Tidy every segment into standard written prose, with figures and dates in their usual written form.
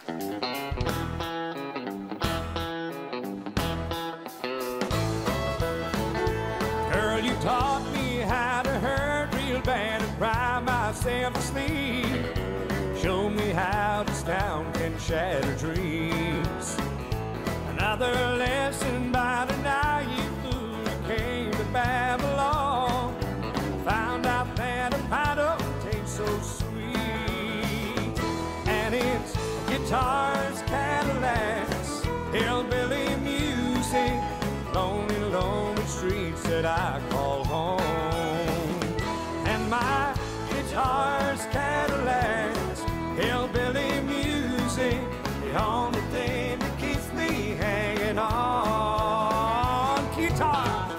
Girl, you taught me how to hurt real bad and cry myself to sleep. Show me how this town can shatter dreams. Another lesson by the naive fool who came to Babylon. Found out that a pie don't taste so sweet. And it's guitars, Cadillacs, hillbilly music, lonely, lonely streets that I call home. And my guitars, Cadillacs, hillbilly music, the only thing that keeps me hanging on. Guitar.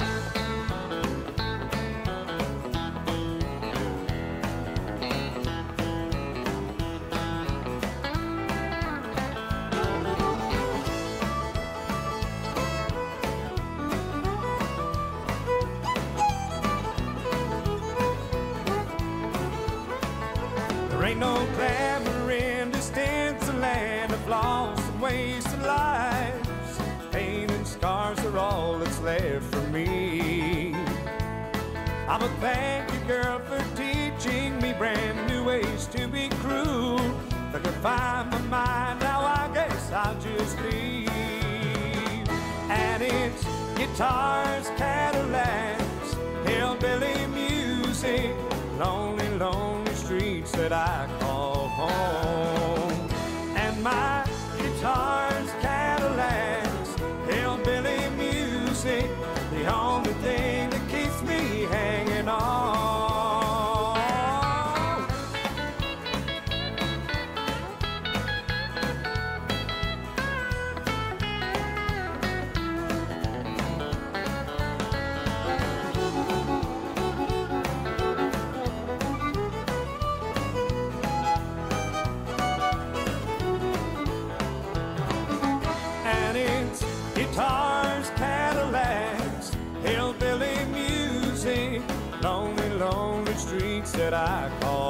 There ain't no glamour in distance, a land of lost and wasted lives. Pain and scars are all that's left for me. I would thank you, girl, for teaching me brand new ways to be cruel. If I could find my mind now, I guess I'll just leave. And it's guitars, Cadillacs, hillbilly music, lonely, lonely streets that I call home. And my guitars, Cadillacs, hillbilly music, the only thing that keeps me hanging on. Guitars, Cadillacs, hillbilly music, lonely, lonely streets that I call